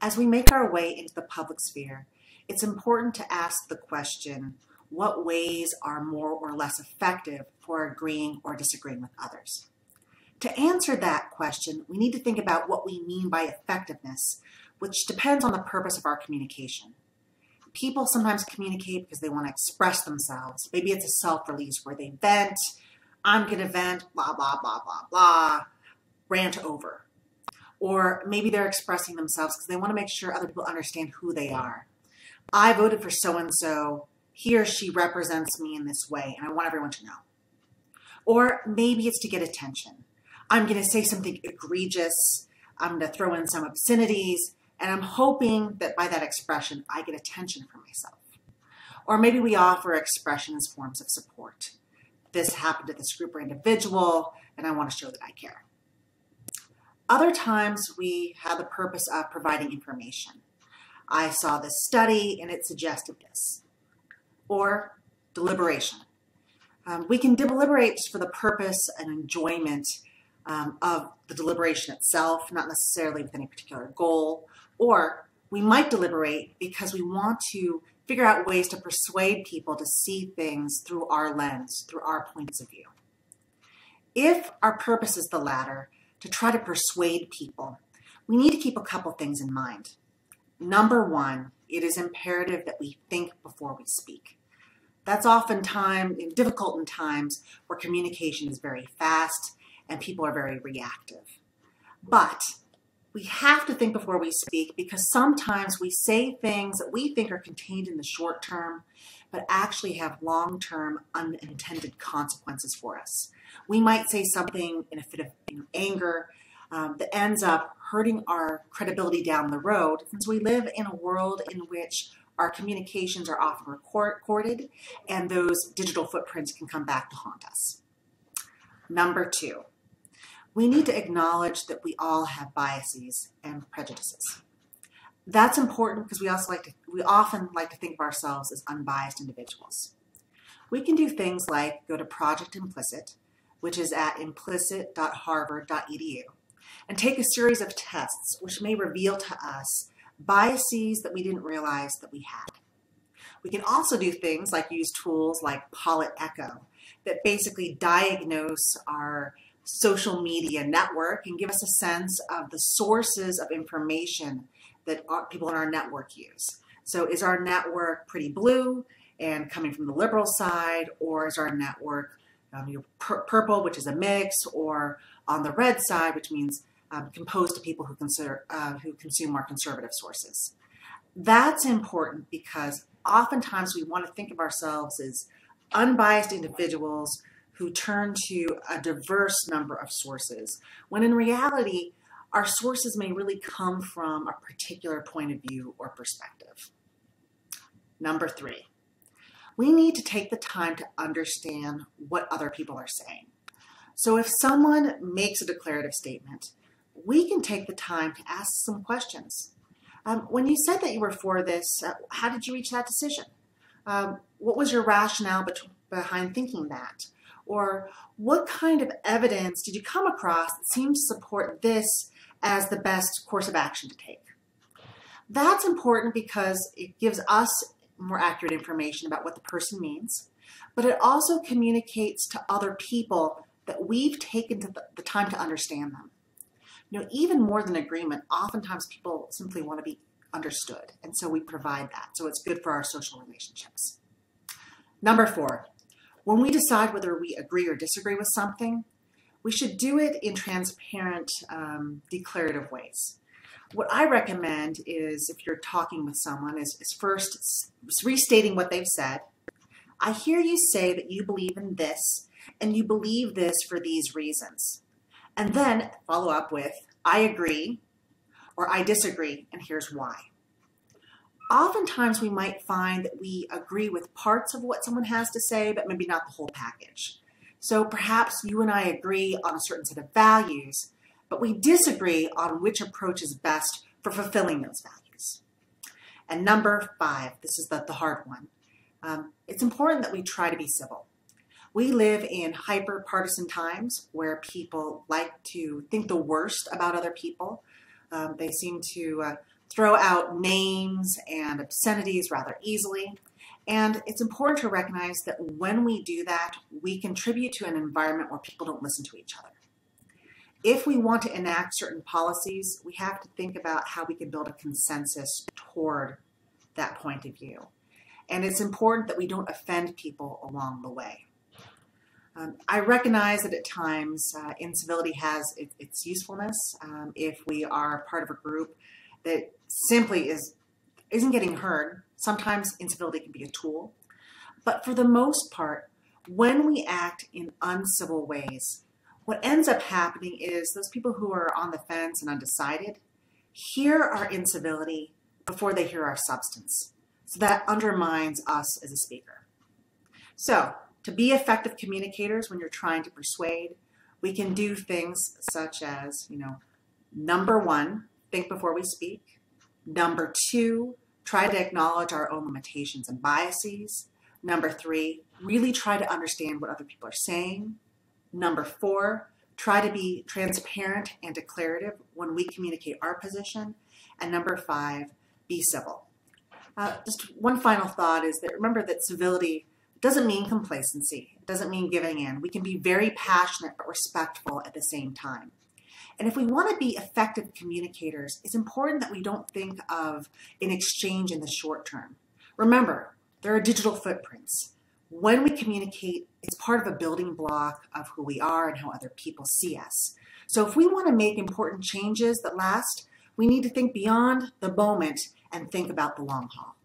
As we make our way into the public sphere, it's important to ask the question, what ways are more or less effective for agreeing or disagreeing with others? To answer that question, we need to think about what we mean by effectiveness, which depends on the purpose of our communication. People sometimes communicate because they want to express themselves. Maybe it's a self-release where they vent, I'm going to vent, blah, blah, blah, blah, blah, rant over. Or maybe they're expressing themselves because they want to make sure other people understand who they are. I voted for so-and-so. He or she represents me in this way, and I want everyone to know. Or maybe it's to get attention. I'm going to say something egregious. I'm going to throw in some obscenities, and I'm hoping that by that expression, I get attention from myself. Or maybe we offer expression as forms of support. This happened to this group or individual, and I want to show that I care. Other times, we have the purpose of providing information. I saw this study, and it suggested this. Or deliberation. We can deliberate just for the purpose and enjoyment of the deliberation itself, not necessarily with any particular goal. Or we might deliberate because we want to figure out ways to persuade people to see things through our lens, through our points of view. If our purpose is the latter, to try to persuade people, we need to keep a couple things in mind. Number one, it is imperative that we think before we speak. That's oftentimes difficult in times where communication is very fast and people are very reactive. But we have to think before we speak because sometimes we say things that we think are contained in the short term, but actually have long-term unintended consequences for us. We might say something in a fit of anger that ends up hurting our credibility down the road, since we live in a world in which our communications are often recorded and those digital footprints can come back to haunt us. Number two, we need to acknowledge that we all have biases and prejudices. That's important because we often like to think of ourselves as unbiased individuals. We can do things like go to Project Implicit, which is at implicit.harvard.edu, and take a series of tests which may reveal to us biases that we didn't realize that we had. We can also do things like use tools like Pollitt Echo that basically diagnose our social media network and give us a sense of the sources of information that people in our network use. So is our network pretty blue and coming from the liberal side, or is our network purple, which is a mix, or on the red side, which means composed to people who consume more conservative sources? That's important because oftentimes we want to think of ourselves as unbiased individuals who turn to a diverse number of sources, when in reality, our sources may really come from a particular point of view or perspective. Number three, we need to take the time to understand what other people are saying. So if someone makes a declarative statement, we can take the time to ask some questions. When you said that you were for this, how did you reach that decision? What was your rationale behind thinking that? Or what kind of evidence did you come across that seems to support this as the best course of action to take? That's important because it gives us more accurate information about what the person means, but it also communicates to other people that we've taken the time to understand them. Even more than agreement, oftentimes people simply want to be understood, and so we provide that. So it's good for our social relationships. Number four, when we decide whether we agree or disagree with something, we should do it in transparent, declarative ways. What I recommend is, if you're talking with someone, is first restating what they've said. I hear you say that you believe in this, and you believe this for these reasons. And then follow up with, I agree, or I disagree, and here's why. Oftentimes we might find that we agree with parts of what someone has to say, but maybe not the whole package. So perhaps you and I agree on a certain set of values, but we disagree on which approach is best for fulfilling those values. And number five, this is the hard one. It's important that we try to be civil. We live in hyper-partisan times where people like to think the worst about other people. They seem to throw out names and obscenities rather easily. And it's important to recognize that when we do that, we contribute to an environment where people don't listen to each other. If we want to enact certain policies, we have to think about how we can build a consensus toward that point of view. And it's important that we don't offend people along the way. I recognize that at times incivility has its usefulness. If we are part of a group that simply isn't getting heard, sometimes incivility can be a tool. But for the most part, when we act in uncivil ways, what ends up happening is those people who are on the fence and undecided hear our incivility before they hear our substance. So that undermines us as a speaker. So to be effective communicators when you're trying to persuade, we can do things such as, number one, think before we speak. Number two, try to acknowledge our own limitations and biases. Number three, really try to understand what other people are saying. Number four, try to be transparent and declarative when we communicate our position. And number five, be civil. Just one final thought is that remember that civility doesn't mean complacency. It doesn't mean giving in. We can be very passionate but respectful at the same time. And if we want to be effective communicators, it's important that we don't think of an exchange in the short term. Remember, there are digital footprints. When we communicate, it's part of a building block of who we are and how other people see us. So if we want to make important changes that last, we need to think beyond the moment and think about the long haul.